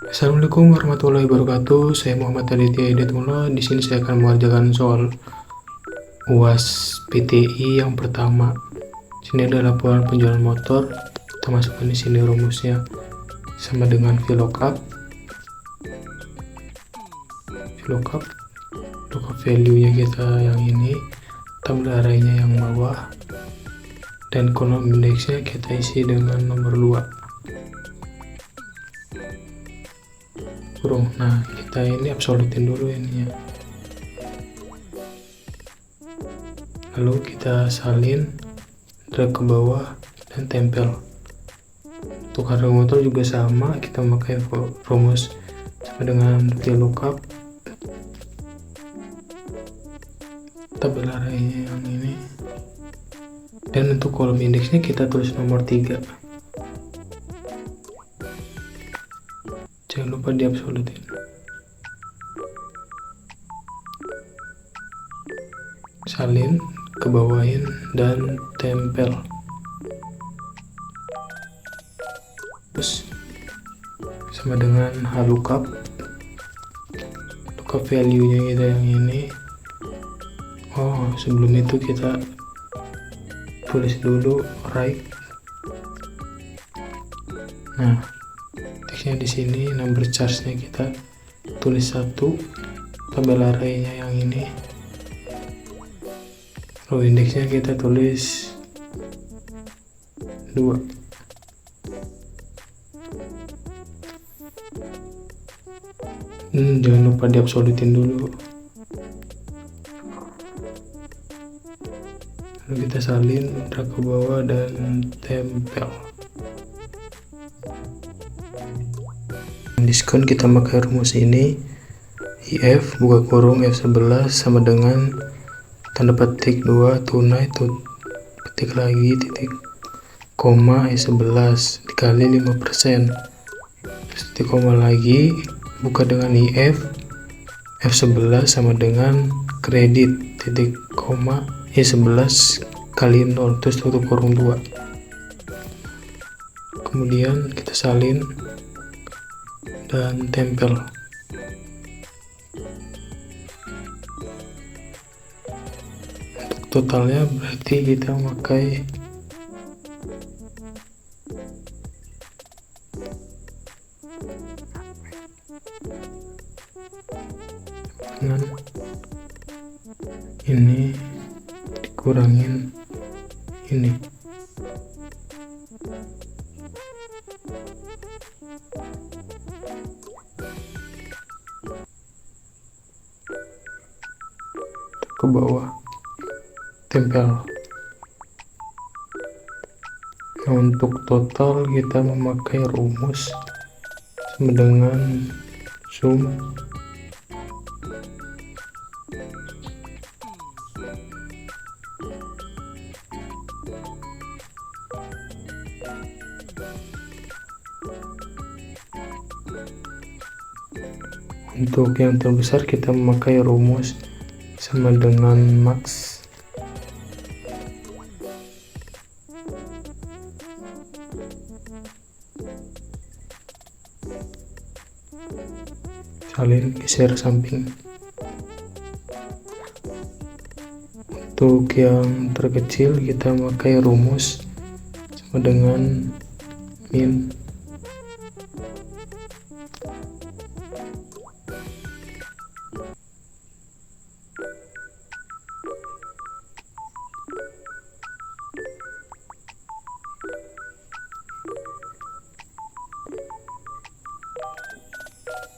Assalamualaikum warahmatullahi wabarakatuh. Saya Muhammad Aditya Hidayatullah. Di sini saya akan mengerjakan soal UAS PTI yang pertama. Sini ada laporan penjualan motor. Kita masukkan di sini rumusnya sama dengan VLOOKUP. VLOOKUP value-nya kita yang ini, tabel arraynya yang bawah, dan kolom indeksnya kita isi dengan nomor 2. Kurung. Nah, kita ini absolutin dulu ininya. Lalu kita salin, drag ke bawah dan tempel. Untuk harga motor juga sama, kita pakai rumus sama dengan VLOOKUP. Tabel arraynya yang ini. Dan untuk kolom indeksnya kita tulis nomor 3. Jangan lupa diabsolutin. Salin, kebawahin, dan tempel. Terus sama dengan lookup value-nya kita yang ini. Oh, sebelum itu kita tulis dulu right. Nah, teksnya di sini, number charge-nya kita tulis 1, tabel arraynya yang ini, row indeksnya kita tulis 2. Jangan lupa diabsolutin dulu. Lalu kita salin, drag ke bawah dan tempel. Diskon kita pakai rumus ini, IF buka kurung F11 sama dengan tanda petik 2 tunai petik lagi titik koma E11 dikali 5%, terus titik koma lagi buka dengan IF F11 sama dengan kredit titik koma E11 kali 0 terus tutup kurung 2. Kemudian kita salin dan tempel. Untuk totalnya berarti kita pakai dengan ini dikurangin ini. Ke bawah, tempel. Nah, untuk total kita memakai rumus sama dengan sum untuk yang terbesar kita memakai rumus sama dengan max. Salin, geser samping. Untuk yang terkecil kita memakai rumus sama dengan min.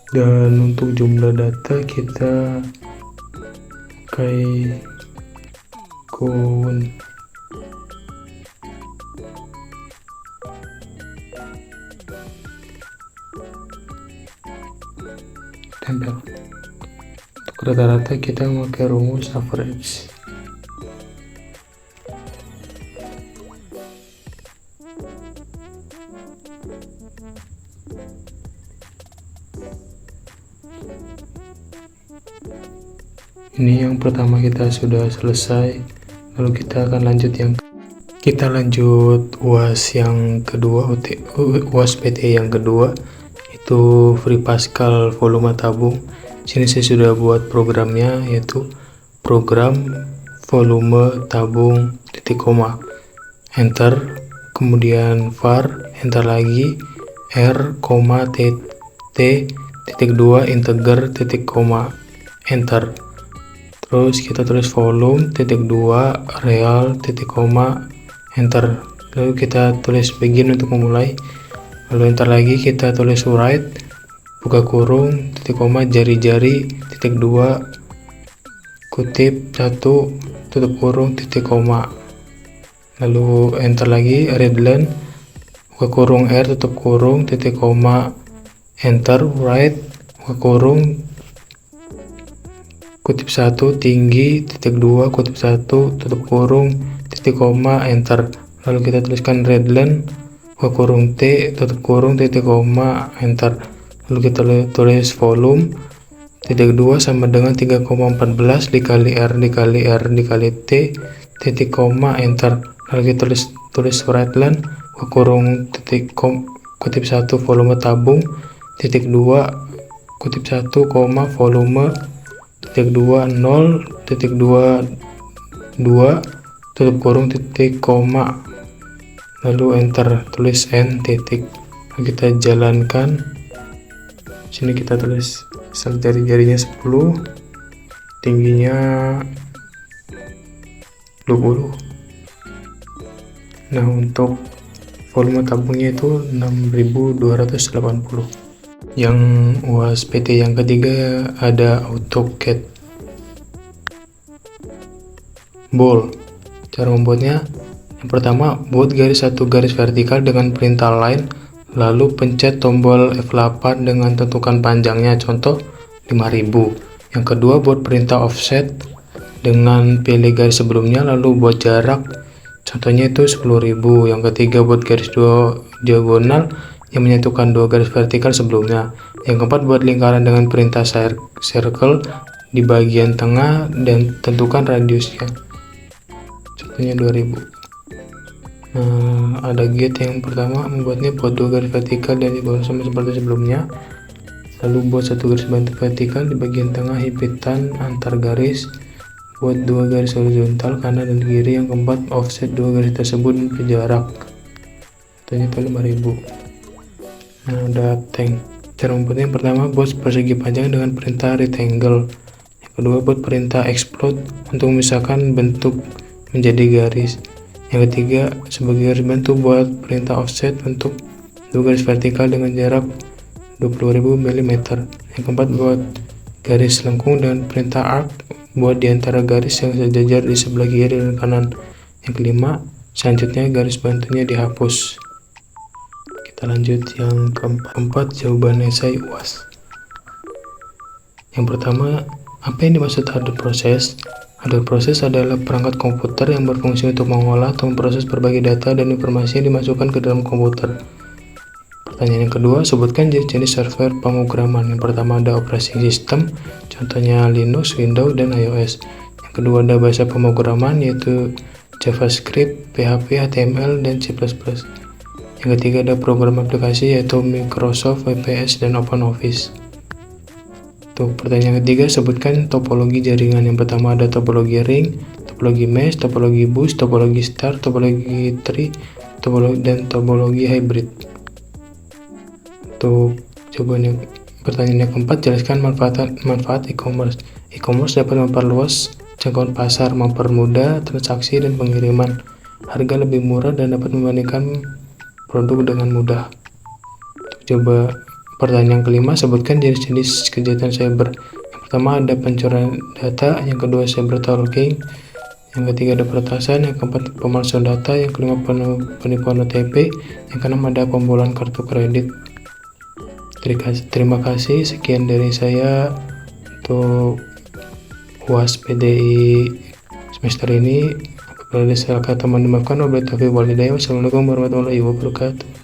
Dan untuk jumlah data kita pakai count. Tempel. Untuk rata-rata kita pakai rumus average. Ini yang pertama kita sudah selesai, lalu kita akan lanjut UAS yang kedua, UAS PT yang kedua, Itu Free Pascal volume tabung. Sini saya sudah buat programnya, yaitu program volume tabung titik koma, enter, kemudian var, enter lagi, r, t, titik 2 integer titik koma, enter. Terus kita tulis volume titik 2 real titik koma, enter. Lalu kita tulis begin untuk memulai, lalu enter lagi, kita tulis write buka kurung titik koma jari-jari titik 2 kutip 1 tutup kurung titik koma, lalu enter lagi, readline buka kurung r tutup kurung titik koma, enter, write buka kurung kutip 1 tinggi titik 2 kutip 1 tutup kurung titik koma, enter. Lalu kita tuliskan readline buka kurung t tutup kurung titik koma, enter. Lalu kita tulis volume titik 2 sama dengan 3,14 dikali r dikali r dikali t titik koma, enter. Lalu kita tulis readline buka kurung kutip 1 volume tabung titik 2 kutip 1 koma volume titik 2 0 titik 2 tutup kurung titik koma, lalu enter, tulis n titik. Lalu kita jalankan. Sini kita tulis misal jari-jarinya 10, tingginya 20. Nah, untuk volume tabungnya itu 6280. Yang UAS PT yang ketiga ada AutoCAD Ball. Cara membuatnya, yang pertama, buat garis satu garis vertikal dengan perintah line, lalu pencet tombol F8 dengan tentukan panjangnya, contoh 5000. Yang kedua, buat perintah offset dengan pilih garis sebelumnya, lalu buat jarak, contohnya itu 10.000. Yang ketiga, buat garis diagonal yang menyatukan dua garis vertikal sebelumnya. Yang keempat, buat lingkaran dengan perintah circle di bagian tengah dan tentukan radiusnya, contohnya 2000. Ada get yang pertama, membuatnya buat dua garis vertikal dan diagonal sama seperti sebelumnya, lalu buat satu garis bantu vertikal di bagian tengah hipitan antar garis, buat dua garis horizontal kanan dan kiri. Yang keempat, offset dua garis tersebut dan berjarak, contohnya itu 5000. Ada tank. Cara membuatnya, yang pertama, buat persegi panjang dengan perintah rectangle. Yang kedua, buat perintah explode untuk memisahkan bentuk menjadi garis. Yang ketiga, sebagai garis bantu, buat perintah offset untuk dua garis vertikal dengan jarak 20.000 mm. Yang keempat, buat garis lengkung dengan perintah arc, buat di antara garis yang sejajar di sebelah kiri dan kanan. Yang kelima, selanjutnya garis bantunya dihapus. Kita lanjut yang keempat, jawaban esai UAS. Yang pertama, apa yang dimaksud hardware process? Hardware process adalah perangkat komputer yang berfungsi untuk mengolah atau memproses berbagai data dan informasi yang dimasukkan ke dalam komputer. Pertanyaan yang kedua, sebutkan jenis-jenis server pemrograman. Yang pertama ada operating system, contohnya Linux, Windows, dan iOS. Yang kedua ada bahasa pemrograman, yaitu JavaScript, PHP, HTML, dan C++. Yang ketiga ada program aplikasi, yaitu Microsoft, VPS, dan OpenOffice. Pertanyaan ketiga, sebutkan topologi jaringan. Yang pertama ada topologi ring, topologi mesh, topologi bus, topologi star, topologi tree, dan topologi hybrid. Jawabannya, pertanyaan yang keempat, jelaskan manfaat e-commerce. E-commerce dapat memperluas jangkauan pasar, mempermudah transaksi dan pengiriman, harga lebih murah, dan dapat membandingkan produk dengan mudah. Coba pertanyaan kelima, sebutkan jenis-jenis kejahatan cyber. Yang pertama ada pencurian data, yang kedua cyberstalking, yang ketiga ada peretasan, yang keempat pemalsuan data, yang kelima penipuan OTP, yang keenam ada pembobolan kartu kredit. Terima kasih, sekian dari saya untuk UAS PDI semester ini. Apabila ada salah kata mohon dimaafkan. Wabillahi taufiq wal hidayah. Wassalamualaikum warahmatullahi wabarakatuh.